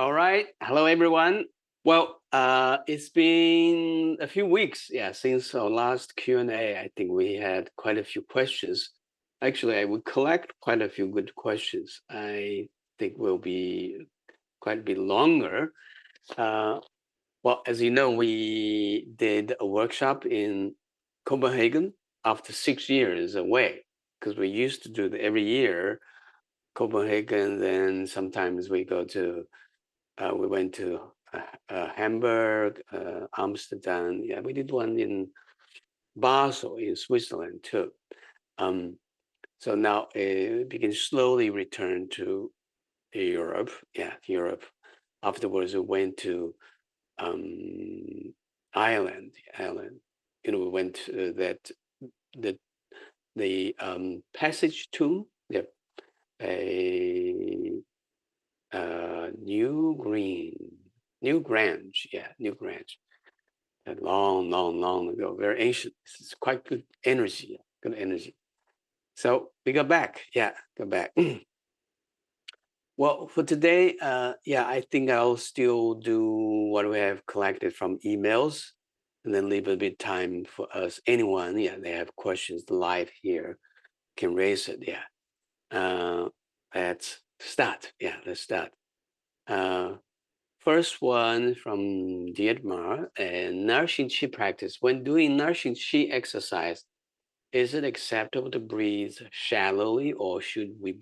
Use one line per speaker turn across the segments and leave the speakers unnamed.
All right. Hello, everyone. Well, it's been a few weeks, since our last Q&A. I think we had quite a few questions. Actually, I would collect quite a few good questions. I think will be quite a bit longer. Uh, well, as you know, we did a workshop in Copenhagen after 6 years away, because we used to do it every year, Copenhagen. Then sometimes we went to Hamburg, Amsterdam. Yeah, we did one in Basel in Switzerland too. Um, so now we can slowly return to Europe. Yeah, Europe. Afterwards, we went to um, Ireland. Ireland. We went to the Passage Tomb. Yeah, a New Grange, New Grange. And long ago, very ancient. It's quite good energy, good energy. So we got back, got back. Well, for today, I think I'll still do what we have collected from emails, and then leave a bit time for us. Anyone, they have questions live here, can raise it. Let's start. Let's start. First one from Dietmar, and Nourishing Qi practice. When doing Nourishing Qi exercise, is it acceptable to breathe shallowly, or should we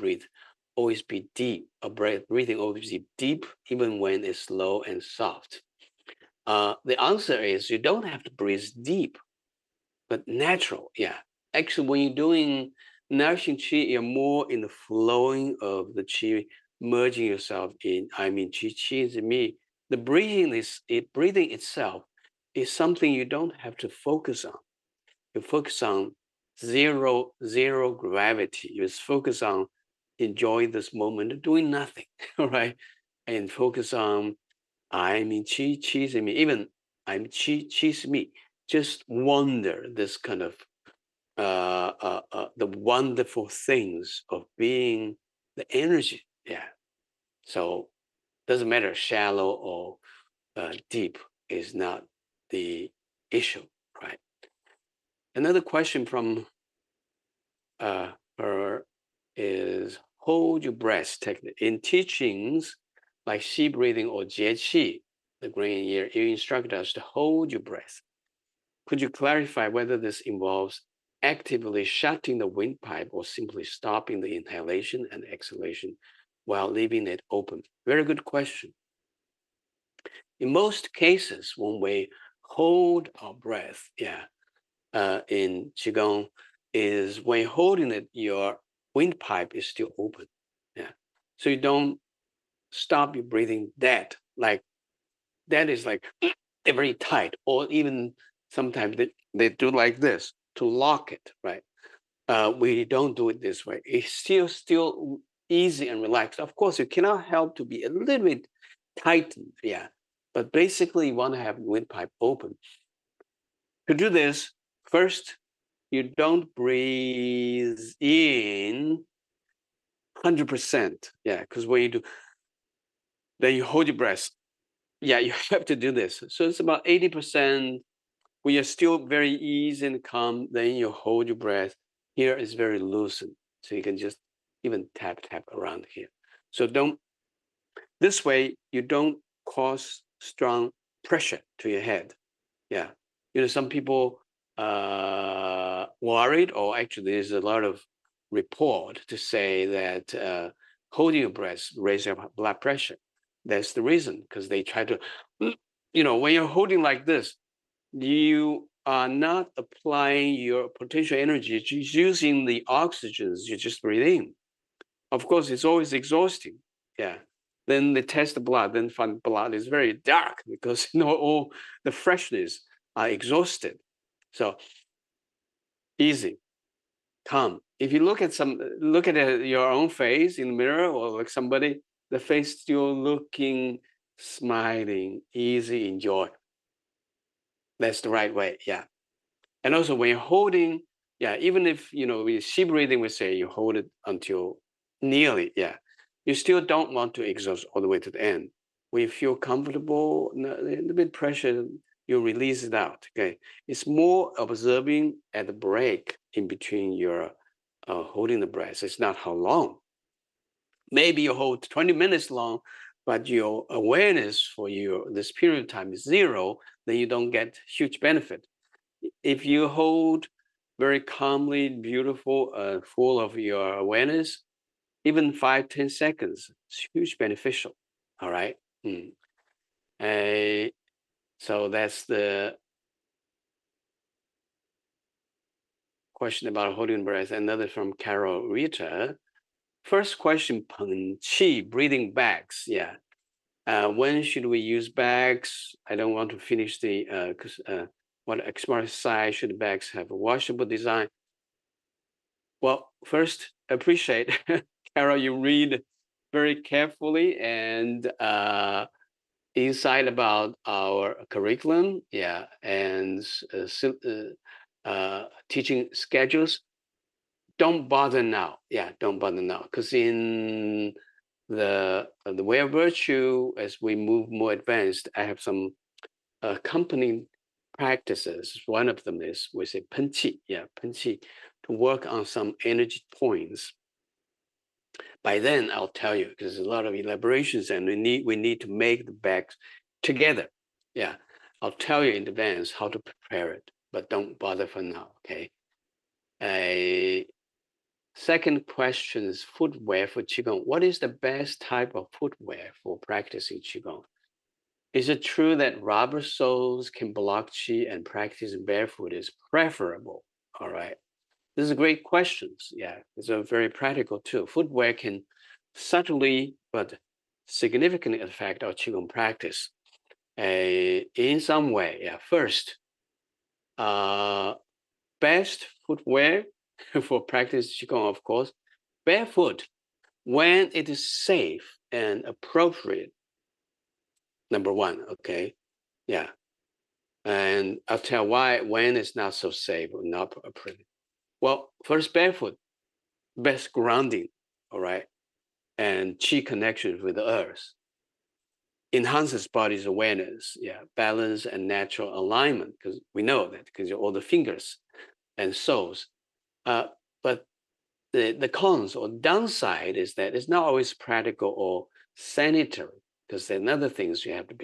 always be deep? Breathing always be deep, even when it's slow and soft. The answer is you don't have to breathe deep, but natural. Actually, when you're doing Nourishing Qi, you're more in the flowing of the Qi, merging yourself in. Qi is me. The breathing itself is something you don't have to focus on. You focus on zero gravity. You just focus on enjoying this moment, doing nothing, all right? And focus on Qi, Qi is me. Even Qi, Qi is me. Just wonder this kind of the wonderful things of being the energy. So doesn't matter shallow or deep is not the issue, right? Another question from her is hold your breath technique. In teachings like Xi breathing or Jie Qi, the green year, you instruct us to hold your breath. Could you clarify whether this involves actively shutting the windpipe or simply stopping the inhalation and exhalation while leaving it open? Very good question. In most cases, when we hold our breath, in Qigong, is when you're holding it, your windpipe is still open. So you don't stop your breathing that is like very tight, or even sometimes they do like this to lock it, right? We don't do it this way. It's still easy and relaxed. Of course, you cannot help to be a little bit tightened, but basically you want to have windpipe open. To do this, first, you don't breathe in 100%, because when you do, then you hold your breath. You have to do this. So it's about 80%. When you're still very easy and calm, then you hold your breath. Here is very loosened, so you can just even tap around here. So this way you don't cause strong pressure to your head. Some people worried, or actually there's a lot of report to say that holding your breath raises your blood pressure. That's the reason, because they try to, when you're holding like this, you are not applying your potential energy, just using the oxygens you just breathe in. Of course, it's always exhausting. Then they test the blood, then find blood is very dark because all the freshness are exhausted. So easy, calm. If you look at your own face in the mirror, or like somebody, the face still looking, smiling, easy, enjoy. That's the right way. And also when you're holding, even if with Qi breathing, we say you hold it until nearly, you still don't want to exhaust all the way to the end. we feel comfortable, a little bit pressure, you release it out. Okay, it's more observing at the break in between your holding the breath. It's not how long. Maybe you hold 20 minutes long, but your awareness for this period of time is zero, then you don't get huge benefit. If you hold very calmly, beautiful, full of your awareness, even 5-10 seconds, it's huge beneficial. All right. So that's the question about holding breath. Another from Carol Rita. First question, Peng-Qi breathing bags. Yeah. When should we use bags? I don't want to finish the what express size should bags have a washable design? Well, first, appreciate Carol, you read very carefully and insight about our curriculum, yeah, and teaching schedules. Don't bother now, yeah, don't bother now, because in the way of virtue, as we move more advanced, I have some accompanying practices. One of them is we say Peng-Qi, yeah, Peng-Qi, to work on some energy points. By then, I'll tell you, because there's a lot of elaborations and we need to make the bags together. Yeah, I'll tell you in advance how to prepare it, but don't bother for now, okay? Second question is footwear for Qigong. What is the best type of footwear for practicing Qigong? Is it true that rubber soles can block Qi and practicing barefoot is preferable? All right. This is a great questions. Yeah, it's a very practical too. Footwear can subtly but significantly affect our Qigong practice in some way. Yeah, first, best footwear for practice Qigong, of course, barefoot when it is safe and appropriate. Number one, okay, yeah, and I'll tell why when it's not so safe or not appropriate. Well, first, barefoot, best grounding, all right, and Qi connection with the earth. Enhances body's awareness, yeah, balance and natural alignment, because we know that because all the fingers and soles. But the cons or downside is that it's not always practical or sanitary, because there are other things you have to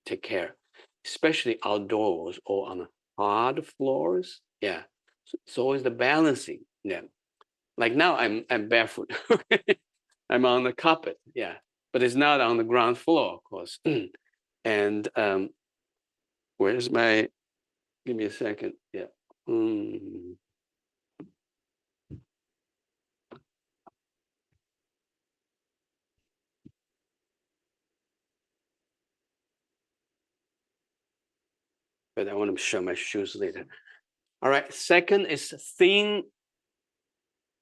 take care, especially outdoors or on hard floors. Yeah, so it's always the balancing. Yeah, like now I'm barefoot. I'm on the carpet. Yeah, but it's not on the ground floor, of course. And where's my? Give me a second. Yeah. But I want to show my shoes later. All right. Second is thin.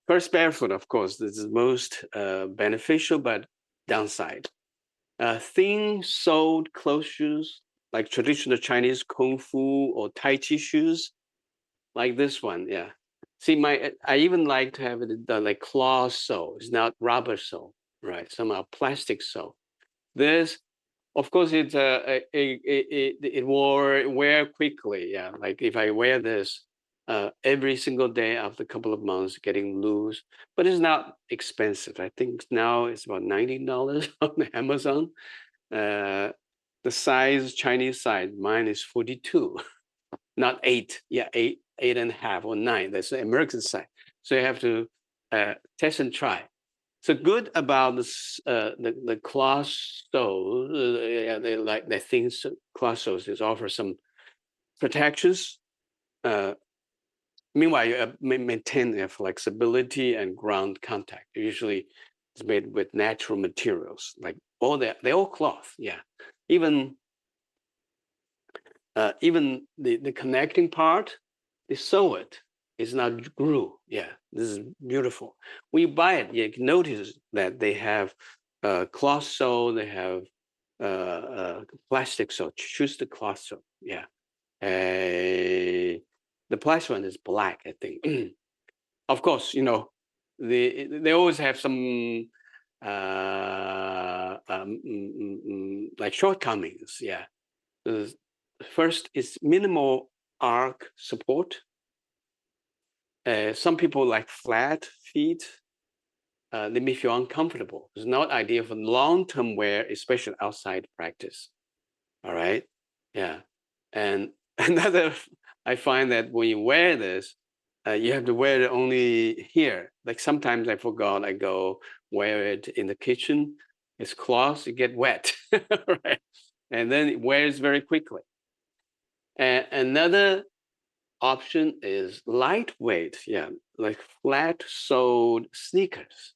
First, barefoot, of course, this is most beneficial, but downside. Thin-soled closed shoes, like traditional Chinese Kung Fu or Tai Chi shoes, like this one, yeah. See, I even like to have the like cloth sole. It's not rubber sole, right? Somehow plastic sole. This, of course, it wear quickly. Yeah, like if I wear this every single day after a couple of months, getting loose, but it's not expensive. I think now it's about $90 on Amazon. The size, Chinese size, mine is 42, not 8. Yeah, 8.5 or 9. That's the American size. So you have to test and try. So good about this, the cloth soles, they like the thin cloth soles is offer some protections. Meanwhile, you maintain their flexibility and ground contact. Usually, it's made with natural materials, like they're all cloth. Yeah, even the connecting part, they sew it. It's not glue. Yeah, this is beautiful. When you buy it, you can notice that they have cloth sole, they have plastic sole. Choose the cloth sole. Yeah. The plastic one is black, I think. Of course, they always have some like shortcomings. Yeah. First is minimal arc support. Some people like flat feet. They may feel uncomfortable. It's not ideal for long-term wear, especially outside practice. All right. Yeah. And another, I find that when you wear this, you have to wear it only here. Like sometimes I forgot, I go wear it in the kitchen. It's cloth, it get wet, right? And then it wears very quickly. And another option is lightweight, yeah, like flat-soled sneakers.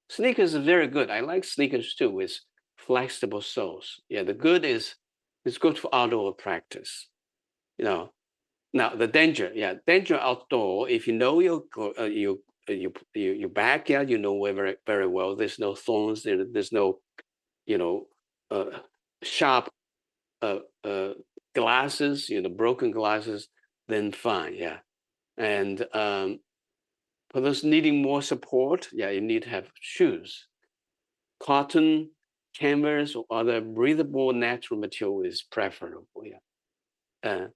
Sneakers are very good. I like sneakers too with flexible soles. Yeah, the good is it's good for outdoor practice. You know, now the danger, yeah, danger outdoor. If you know your backyard, you know very very well. There's no thorns. There's no you know uh, sharp uh, uh, glasses. Broken glasses. Then fine, yeah. And for those needing more support, yeah, you need to have shoes. Cotton, canvas, or other breathable natural material is preferable. Yeah. Uh,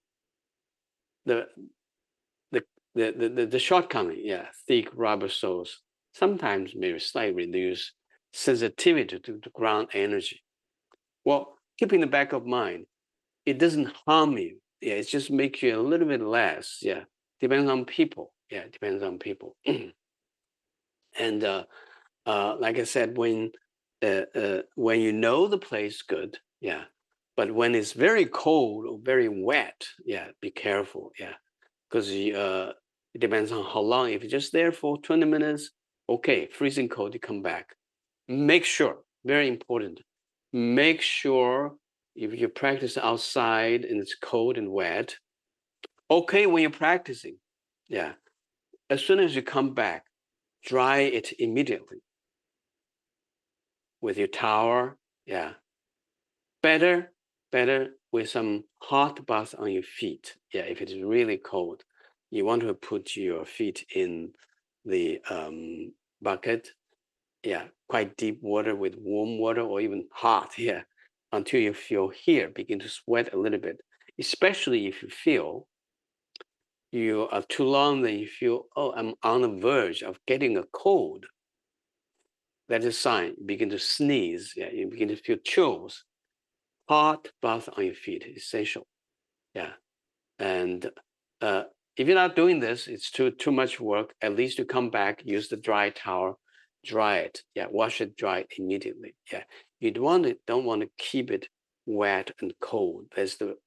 the, the shortcoming, yeah, thick rubber soles sometimes may slightly reduce sensitivity to ground energy. Well, keep in the back of mind, it doesn't harm you. Yeah, it just makes you a little bit less. Yeah, depends on people. Yeah, depends on people. And like I said, when you know the place good, yeah. But when it's very cold or very wet, yeah, be careful, yeah, because it depends on how long. If you're just there for 20 minutes, okay, freezing cold, you come back. Make sure, very important, make sure if you practice outside and it's cold and wet, okay, when you're practicing, yeah, as soon as you come back, dry it immediately with your towel. Yeah, better with some hot bath on your feet. Yeah, if it's really cold, you want to put your feet in the bucket. Yeah, quite deep water with warm water or even hot. Yeah, until you feel here begin to sweat a little bit. Especially if you feel you are too long, then you feel, oh, I'm on the verge of getting a cold. That is a sign. You begin to sneeze. Yeah, you begin to feel chills. Hot bath on your feet is essential. Yeah. And if you're not doing this, it's too much work. At least you come back, use the dry towel, dry it. Yeah, wash it dry immediately. Yeah. You don't want to keep it wet and cold. That's the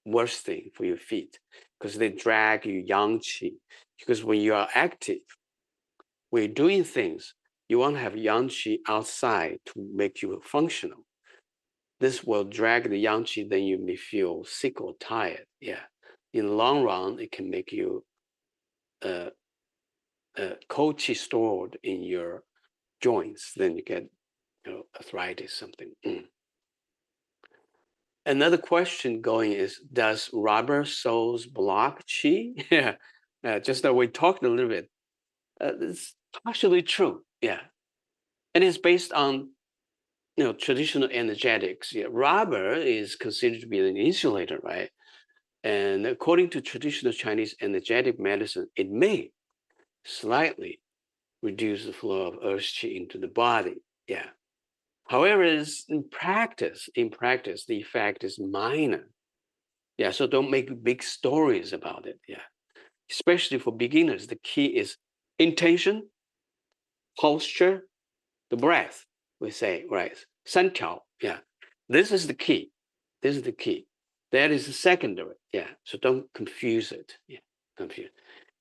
worst thing for your feet because they drag your yang qi. Because when you are active, when you're doing things, you want to have yang qi outside to make you functional. This will drag the yang qi, then you may feel sick or tired. Yeah. In the long run, it can make you cold qi stored in your joints. Then you get arthritis, something. Another question going is, does rubber soles block qi? Yeah. Just that we talked a little bit. It's partially true. Yeah. And it's based on traditional energetics. Yeah. Rubber is considered to be an insulator, right? And according to traditional Chinese energetic medicine, it may slightly reduce the flow of earth qi into the body. Yeah. However, in practice, the effect is minor. Yeah. So don't make big stories about it. Yeah. Especially for beginners, the key is intention, posture, the breath. We say, right? 三条. Yeah. This is the key. This is the key. That is the secondary. Yeah. So don't confuse it. Yeah. Confuse.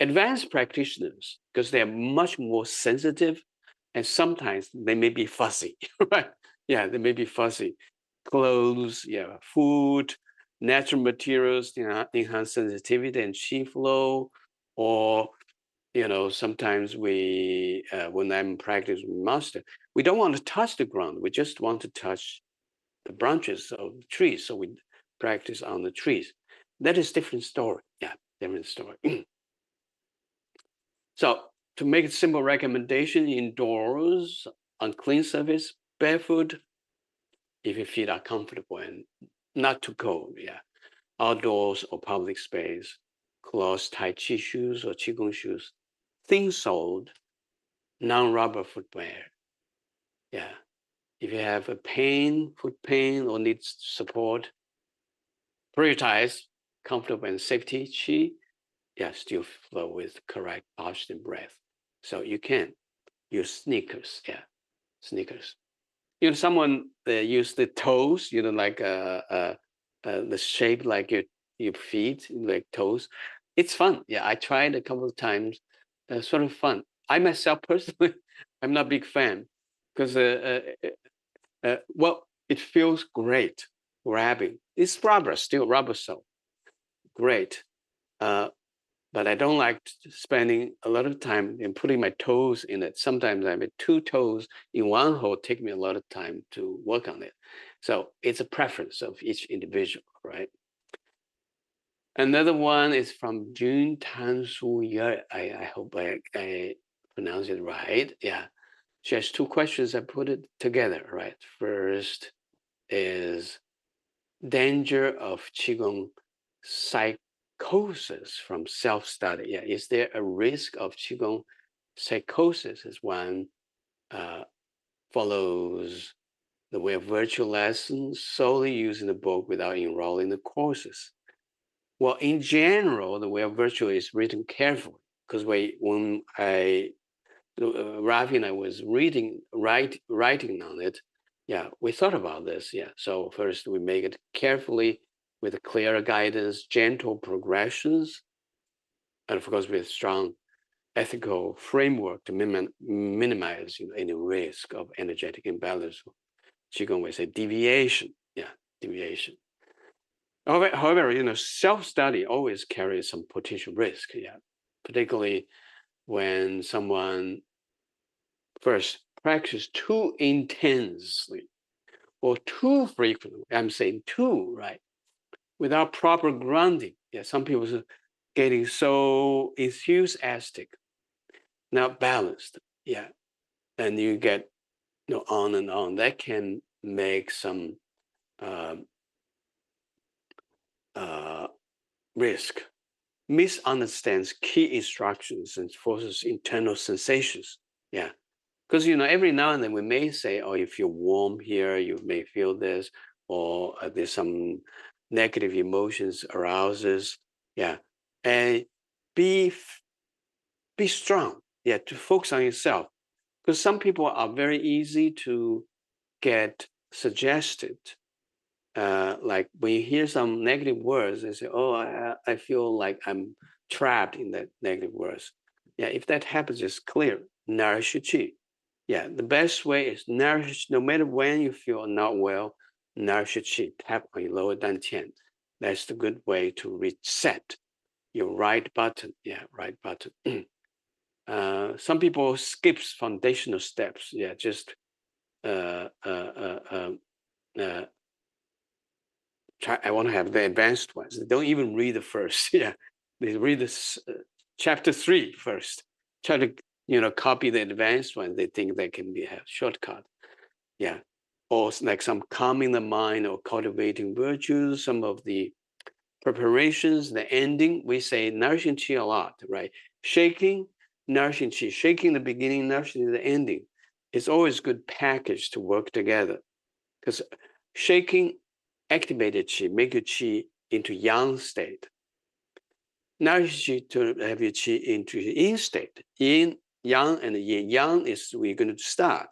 Advanced practitioners, because they are much more sensitive and sometimes they may be fussy, right? Yeah, they may be fussy. Clothes, yeah, food, natural materials, enhance sensitivity and qi flow, or sometimes we, when I'm practicing master, we don't want to touch the ground. We just want to touch the branches of the trees. So we practice on the trees. That is different story. Yeah, different story. So to make a simple recommendation, indoors, on clean surface, barefoot, if your feet are comfortable and not too cold. Yeah, outdoors or public space, closed Tai Chi shoes or Qigong shoes, thin-soled, non-rubber footwear. Yeah, if you have a pain, foot pain, or needs support, prioritize comfortable and safety Qi. Yeah, still flow with correct posture and breath. So you can use sneakers. Yeah, sneakers. Someone use the toes. Like the shape like your feet, like toes. It's fun. Yeah, I tried a couple of times. Sort of fun. I myself personally, I'm not a big fan because well, it feels great grabbing. It's rubber, still rubber, so great. Uh, but I don't like spending a lot of time in putting my toes in it. Sometimes I have two toes in one hole, take me a lot of time to work on it. So it's a preference of each individual, right? Another one is from Jun Tan Su Ye. I hope I pronounce it right. Yeah. She has two questions. I put it together, right? First is danger of Qigong psychosis from self-study. Yeah, is there a risk of Qigong psychosis as one follows the way of virtual lessons solely using the book without enrolling in the courses? Well, in general, the way of virtual is written carefully because when Rafi and I was writing on it, yeah, we thought about this. Yeah, so first we make it carefully with clear guidance, gentle progressions, and of course with strong ethical framework to minimize any risk of energetic imbalance. Qigong we say deviation. Yeah, deviation. However, self-study always carries some potential risk. Yeah, particularly when someone first practice too intensely or too frequently. I'm saying too, right? Without proper grounding. Yeah, some people are getting so enthusiastic, not balanced. Yeah, and you get on and on. That can make some um, uh, risk. Misunderstands key instructions and forces internal sensations. Yeah, because every now and then we may say, oh, if you're warm here, you may feel this, or there's some negative emotions arouses. Yeah, and be strong. Yeah, to focus on yourself, because some people are very easy to get suggested. Like when you hear some negative words, they say, "Oh, I feel like I'm trapped in that negative words." Yeah, if that happens, it's clear. Nourish your qi. Yeah, the best way is nourish. No matter when you feel not well, nourish your qi. Tap on your lower dantian. That's the good way to reset your right button. Yeah, right button. Some people skips foundational steps. Yeah, just uh, uh, uh, um, uh, I want to have the advanced ones. They don't even read the first. Yeah, they read this chapter 3 first. Try to copy the advanced one. They think they can be a shortcut. Yeah, or like some calming the mind or cultivating virtues. Some of the preparations, the ending. We say nourishing qi a lot, right? Shaking, nourishing qi. Shaking the beginning, nourishing the ending. It's always good package to work together because shaking activated qi, make your qi into yang state. Nourish qi to have your qi into yin state. Yin, yang, and yin. Yang is we're going to start.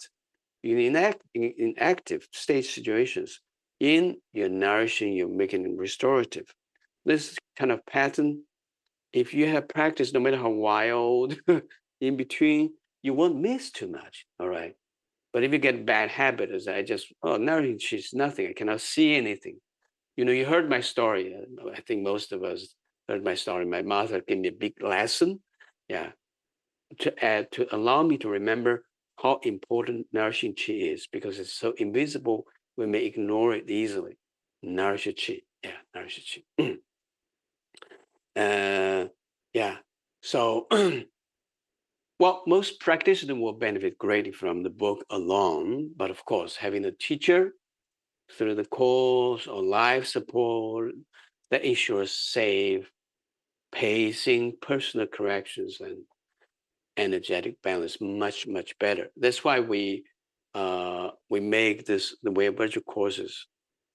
In active state situations, yin, you're nourishing, you're making it restorative. This kind of pattern, if you have practiced, no matter how wild, in between, you won't miss too much. All right. But if you get bad habit, as nourishing qi is nothing. I cannot see anything. You heard my story. I think most of us heard my story. My mother gave me a big lesson. Yeah. To allow me to remember how important nourishing qi is because it's so invisible, we may ignore it easily. Nourish qi. Yeah, nourish qi. Yeah. So, well, most practitioners will benefit greatly from the book alone, but of course, having a teacher through the course or life support that ensures safe pacing, personal corrections, and energetic balance much, much better. That's why we make this the way virtual courses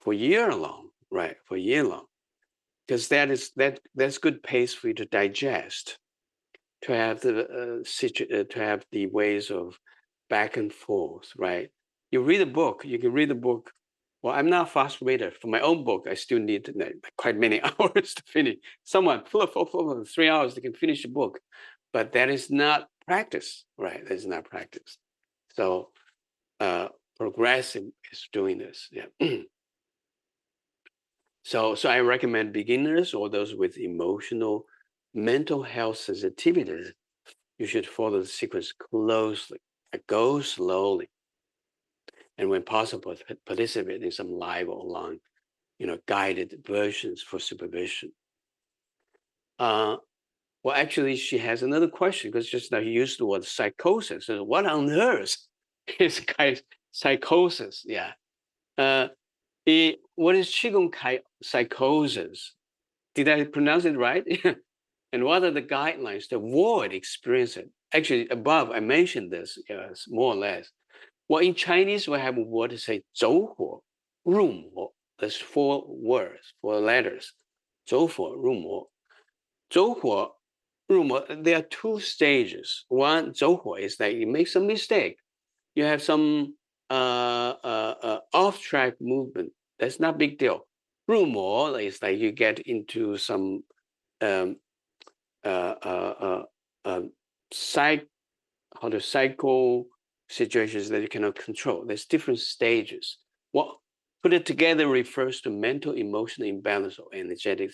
for year long, right? For year long, because that's good pace for you to digest, to have to have the ways of back and forth, right? You read a book, you can read the book. Well, I'm not a fast reader. For my own book, I still need quite many hours to finish. Someone full of 3 hours, they can finish a book, but that is not practice, right? That is not practice. So uh, progressive is doing this. Yeah. So I recommend beginners or those with emotional, mental health sensitivities. You should follow the sequence closely. Go slowly, and when possible, participate in some live or online, guided versions for supervision. Uh, well, actually, she has another question because just now you used the word psychosis. So what on earth is psychosis? Yeah. Uh, what is Qigong psychosis? Did I pronounce it right? And what are the guidelines to avoid experiencing it? Actually, above I mentioned this, yes, more or less. Well, in Chinese, we have a word to say 走火, 入魔. There's 4 words, 4 letters. 走火入魔. 走火入魔, there are 2 stages. One, 走火 is that you make some mistake. You have some off-track movement. That's not a big deal. 入魔 is like you get into some um, psych, how to cycle situations that you cannot control. There's different stages. What put it together refers to mental, emotional imbalance or energetic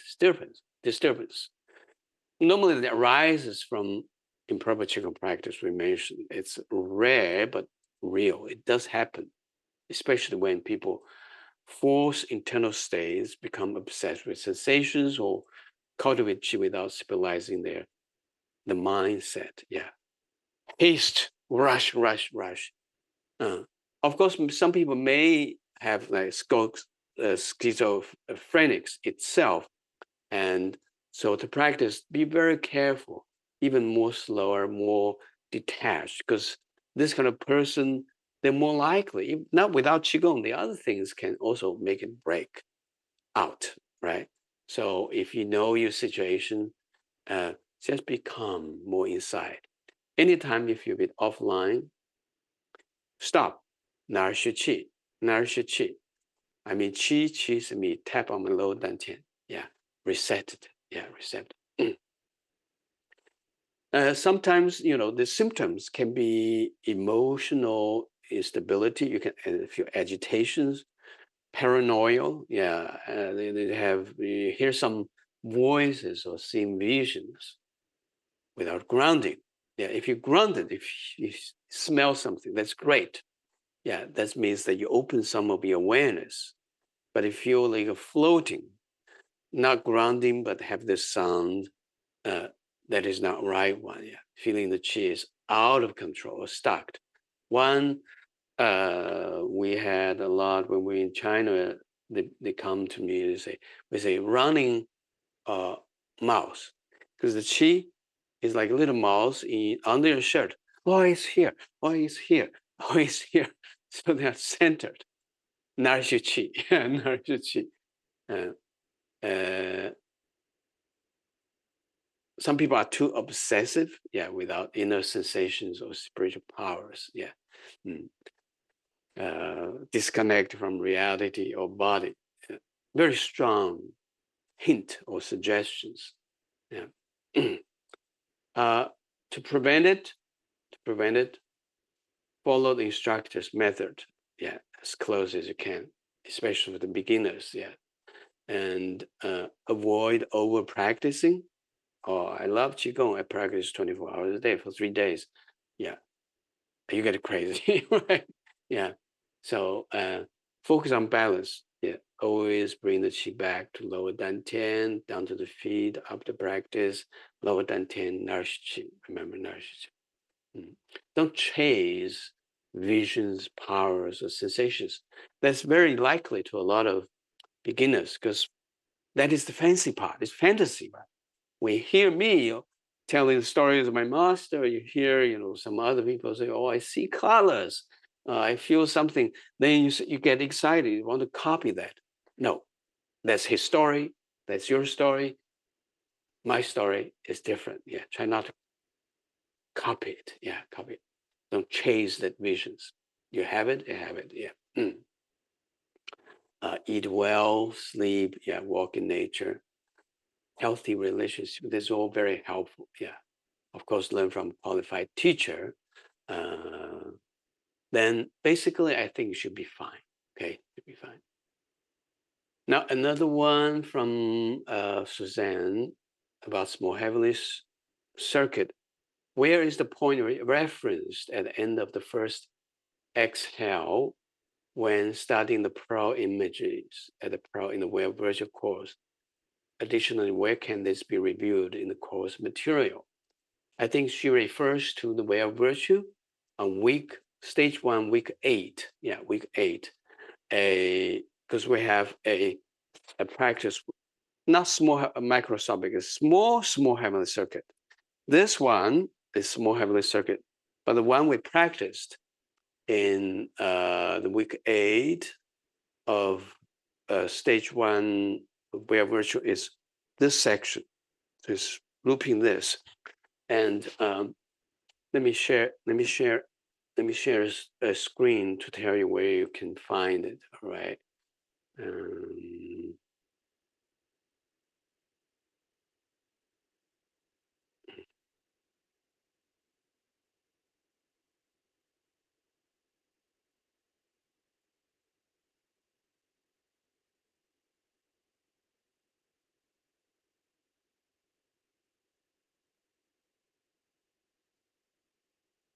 disturbance. Normally, that arises from improper Qigong practice. We mentioned it's rare but real. It does happen, especially when people force internal states, become obsessed with sensations, or cultivate Qi without stabilizing the mindset. Yeah, haste, rush, rush, rush. Uh, of course, some people may have like schizophrenics itself, and so to practice, be very careful, even more slower, more detached, because this kind of person, they're more likely, not without qigong, the other things can also make it break out, right? So if you know your situation, just become more inside. Anytime you feel a bit offline, stop, nourish your qi, nourish your qi. I mean, qi is me, tap on the low dantian. Yeah, reset it. Yeah, reset it. Sometimes, the symptoms can be emotional instability. You can feel agitations, paranoia. Yeah, you hear some voices or see visions without grounding. Yeah, if you're grounded, if you smell something, that's great. Yeah, that means that you open some of your awareness. But if you feel like you're floating, not grounding, but have this sound uh, that is not right one. Yeah, feeling the chi is out of control or stuck. One, we had a lot when we were in China. They come to me and say, we say running uh, mouse, because the chi is like a little mouse under your shirt. Oh, it's here. Oh, it's here. Oh, it's here. So they are centered. Nourish your chi. Nourish your chi. Uh, some people are too obsessive, yeah, without inner sensations or spiritual powers, yeah. Disconnect from reality or body. Very strong hint or suggestions. Yeah. uh, to prevent it, follow the instructor's method. Yeah, as close as you can, especially for the beginners. Yeah, and avoid over practicing. Oh, I love qigong. I practice 24 hours a day for 3 days. Yeah, you get crazy, right? Yeah. So focus on balance. Yeah. Always bring the qi back to lower than 10, down to the feet, up the practice, lower than 10, nourish qi. Remember, nourish qi. Don't chase visions, powers, or sensations. That's very likely to a lot of beginners because that is the fancy part. It's fantasy, right? When you hear me telling stories of my master, you hear, some other people say, "Oh, I see colors. I feel something." Then you get excited. You want to copy that. No, that's his story. That's your story. My story is different. Yeah, try not to copy it. Yeah, copy it. Don't chase that visions. You have it. You have it. Yeah. Eat well, sleep. Yeah, walk in nature. Healthy relationship. This is all very helpful. Yeah. Of course, learn from qualified teacher. Then basically, I think you should be fine. Okay, should be fine. Now, another one from Suzanne about small heavenly circuit. Where is the point referenced at the end of the first exhale when studying the Pro images at the Pro in the Way of Virtue course? Additionally, where can this be reviewed in the course material? I think she refers to the Way of Virtue on stage 1, week 8. Yeah, week 8. Because we have a practice, not small microscopic, it's small heavenly circuit. This one is small heavenly circuit, but the one we practiced in the week 8 of stage 1 Way of Virtue is this section. So it's looping this. And let me share a screen to tell you where you can find it. All right.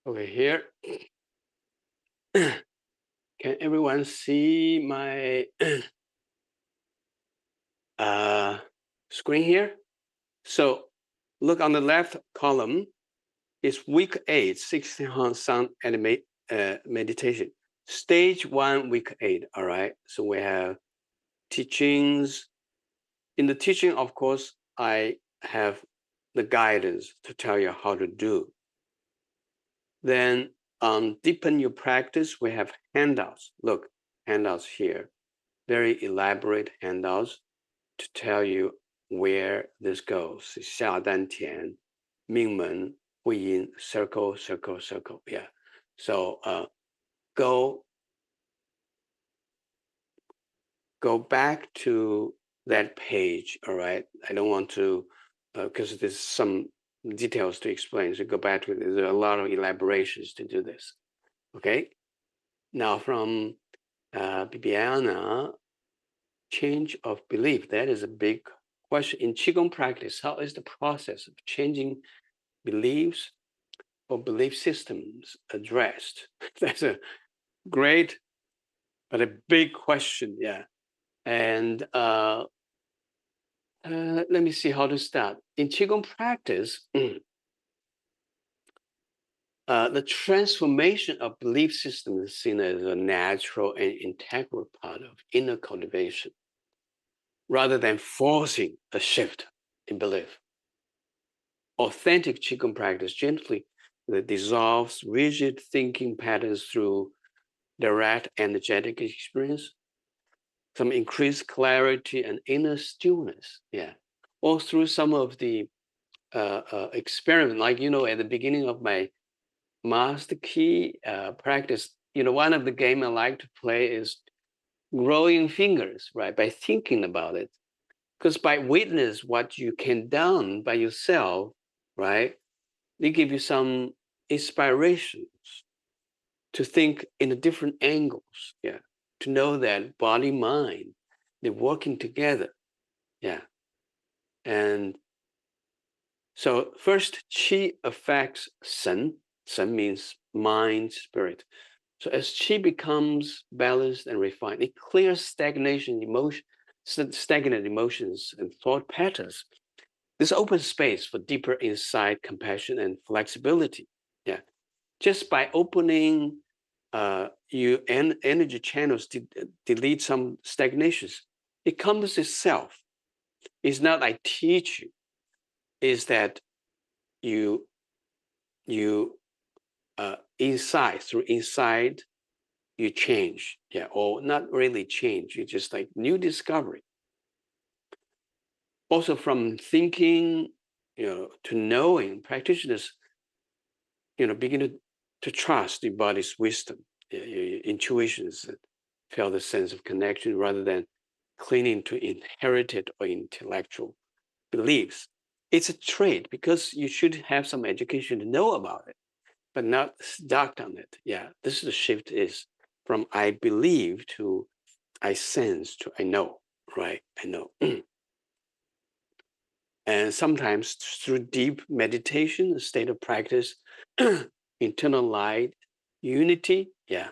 Over here. Can everyone see my screen here? So look on the left column. It's week 8, 16 sound and meditation. Stage 1, week 8. All right. So we have teachings. In the teaching, of course, I have the guidance to tell you how to do. Then deepen your practice. We have handouts. Look, handouts here. Very elaborate handouts to tell you where this goes. 下丹田, 命门, 会阴, circle, circle, circle. Yeah. So go back to that page. All right. I don't want to, because there's some details to explain. So go back to it. There's a lot of elaborations to do this. Okay. Now from Bibiana, change of belief. That is a big question. In Qigong practice, how is the process of changing beliefs or belief systems addressed? That's a great, but a big question. Yeah. And let me see how to start. In Qigong practice, the transformation of belief systems is seen as a natural and integral part of inner cultivation, rather than forcing a shift in belief. Authentic Qigong practice gently dissolves rigid thinking patterns through direct energetic experience, some increased clarity and inner stillness. Yeah. Or through some of the experiment, like, at the beginning of my master key practice, one of the game I like to play is growing fingers, right? By thinking about it. Because by witness what you can done by yourself, right? They give you some inspirations to think in a different angles. Yeah. To know that body, mind, they're working together. Yeah. And so first, Qi affects Sen. Sen means mind, spirit. So as Qi becomes balanced and refined, it clears stagnant emotions and thought patterns. This opens space for deeper insight, compassion, and flexibility. Yeah. Just by opening energy channels delete some stagnations. It comes itself. It's not I teach you. Is that you inside, through inside you change, yeah, or not really change. You just like new discovery. Also from thinking, to knowing, practitioners, begin to trust your body's wisdom, your intuitions, that feel the sense of connection rather than clinging to inherited or intellectual beliefs. It's a trait because you should have some education to know about it, but not stuck on it. Yeah, this is the shift is from I believe to I sense to I know, right? I know. And sometimes through deep meditation, a state of practice, internal light, unity, yeah.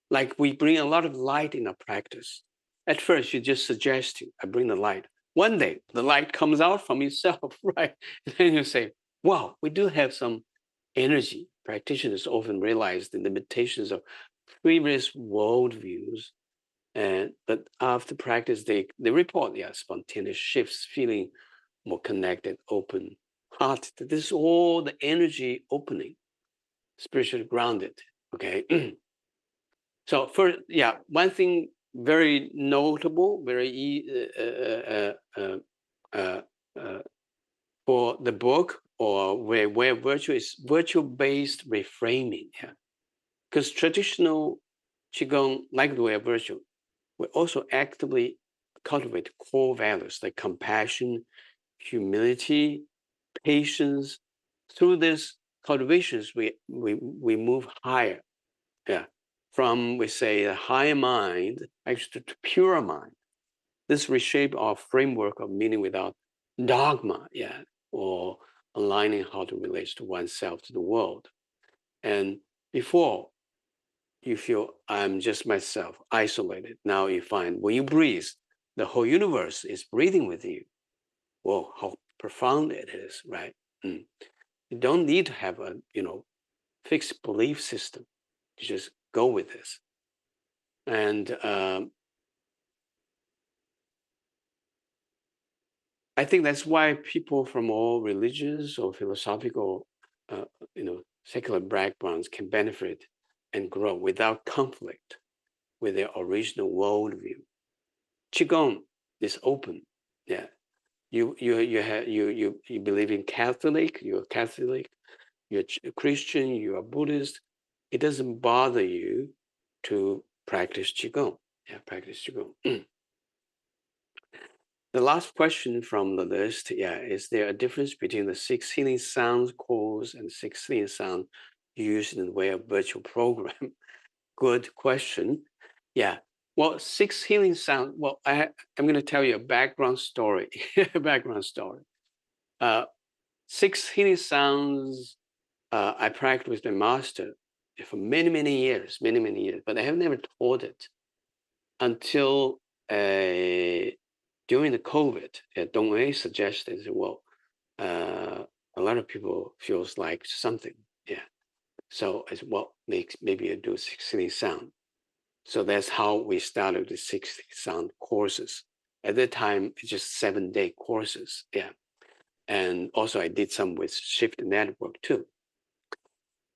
Like we bring a lot of light in our practice. At first, you're just suggesting, I bring the light. One day, the light comes out from yourself, right? And then you say, wow, we do have some energy. Practitioners often realize the limitations of previous worldviews. But after practice, they report, yeah, spontaneous shifts, feeling more connected, open hearted. This is all the energy opening, spiritually grounded. Okay. So first, yeah, one thing very notable, uh, uh, for the book or where virtue is virtue-based reframing. Yeah, because traditional qigong, like the way of virtue, we also actively cultivate core values like compassion, humility, patience. Through this cultivations, we move higher. Yeah. From we say a higher mind actually to pure mind. This reshape our framework of meaning without dogma, yeah, or aligning how to relate to oneself to the world. And before you feel I'm just myself, isolated. Now you find when you breathe, the whole universe is breathing with you. Whoa, how profound it is, right? Mm. You don't need to have a fixed belief system. You just go with this. And I think that's why people from all religious or philosophical, uh, secular backgrounds can benefit and grow without conflict with their original worldview. Qigong is open. Yeah, you believe in Catholic. You're Catholic. You're a Christian. You are Buddhist. It doesn't bother you to practice Qigong. Yeah, practice Qigong. The last question from the list, yeah, is there a difference between the 6 healing sound calls and 6 healing sound used in the way of virtual program? Good question. Yeah. Well, 6 healing sound. Well, I'm going to tell you a background story. Background story. 6 healing sounds. I practiced with my master for many years, many years, but I have never taught it until during the COVID. Dong A suggested, well, a lot of people feels like something, yeah. So I said, well, maybe I do 60 sound. So that's how we started the 60 sound courses. At that time, it's just 7-day courses, yeah. And also I did some with Shift Network too.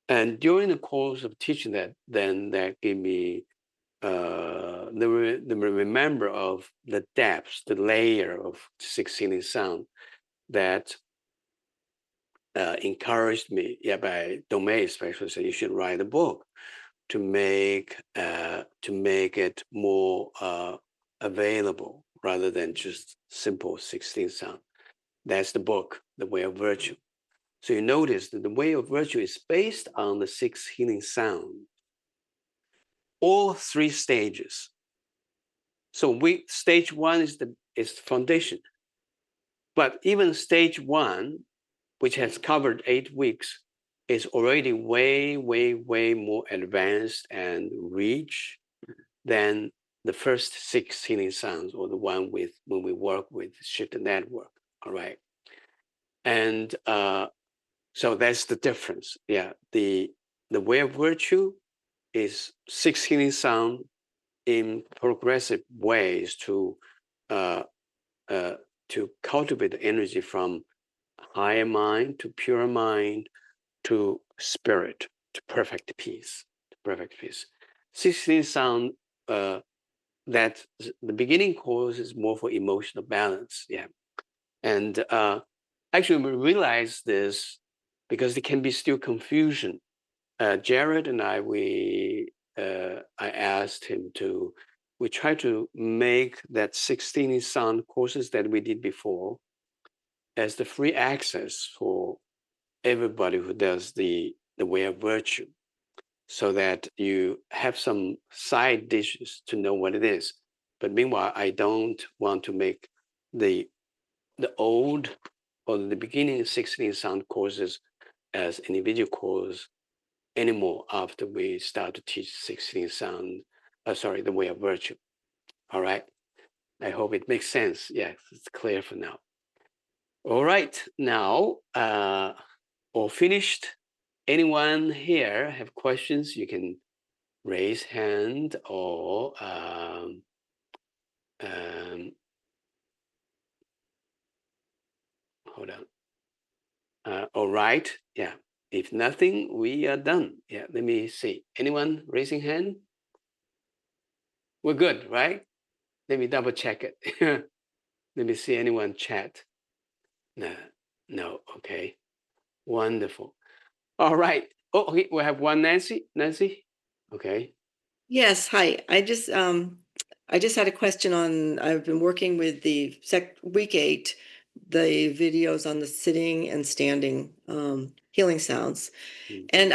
And during the course of teaching that, then that gave me the remember of the depths, the layer of 6 healing sound that encouraged me, yeah, by Domei especially said you should write a book to make it more available rather than just simple 16 sound. That's the book, The Way of Virtue. So you notice that the Way of Virtue is based on the 6 healing sound, all 3 stages. So stage 1 is the foundation, but even stage 1, which has covered 8 weeks, is already way more advanced and rich than the first 6 healing sounds or the one with when we work with Shift Network. All right. And so that's the difference. Yeah. The way of virtue is 16 sound in progressive ways to cultivate the energy from higher mind to pure mind to spirit to perfect peace. To perfect peace. 16 sound that the beginning course is more for emotional balance. Yeah. And actually, we realize this because there can be still confusion. Jared and I asked him we try to make that 16 sound courses that we did before as the free access for everybody who does the way of virtue, so that you have some side dishes to know what it is. But meanwhile, I don't want to make the old or the beginning 16 sound courses as individual course anymore after we start to teach 16 sound, the way of virtue. All right. I hope it makes sense. Yes, it's clear for now. All right. Now, all finished. Anyone here have questions? You can raise hand or hold on. All right. Yeah. If nothing, we are done. Yeah. Let me see. Anyone raising hand? We're good, right? Let me double check it. Let me see anyone chat. No. Okay. Wonderful. All right. Oh, okay. We have one Nancy. Nancy. Okay.
Yes. Hi. I just had a question on. I've been working with the week 8, the videos on the sitting and standing healing sounds, and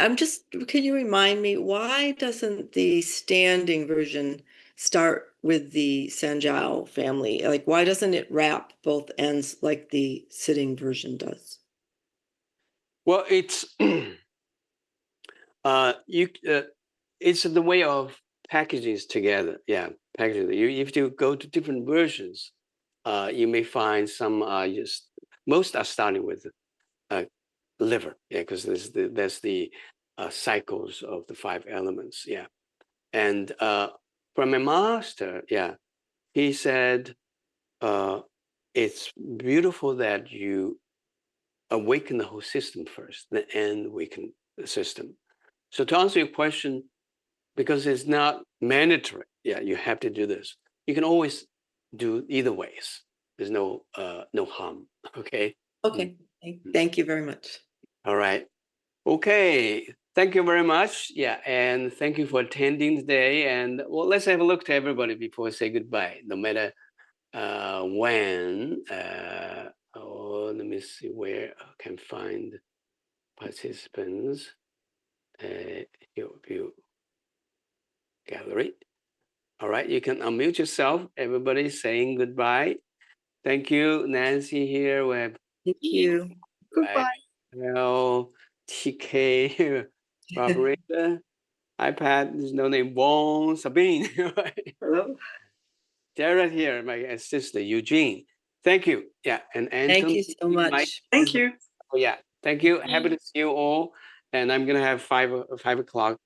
can you remind me, why doesn't the standing version start with the Sanjiao family? Like, why doesn't it wrap both ends like the sitting version does?
Well, it's it's the way of packaging together. Yeah, packaging. If you go to different versions, you may find some most are starting with liver. Yeah, because that's the cycles of the 5 elements. Yeah, and from a master, yeah, he said it's beautiful that you awaken the whole system first, then awaken the system. So to answer your question, because it's not mandatory, yeah, you have to do this. You can always do either ways. There's no harm. Okay.
Okay. Thank you very much.
All right. Okay. Thank you very much. Yeah, and thank you for attending today. And well, let's have a look to everybody before I say goodbye. No matter when. Let me see where I can find participants. Your view gallery. All right, you can unmute yourself. Everybody saying goodbye. Thank you, Nancy here. We have
Thank you.
Goodbye. Well, TK, operator, iPad, there's no name, Wong, Sabine.
Hello.
Jared here, my assistant, Eugene. Thank you. Yeah, and Anton.
Thank you so much.
Thank you.
Oh, yeah. Thank you. Happy to see you all. And I'm going to have 5 o'clock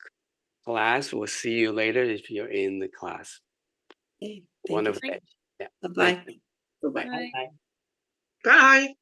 class. We'll see you later if you're in the class.
Hey,
Wonderful day. Yeah.
Bye-bye.
Bye.
Bye.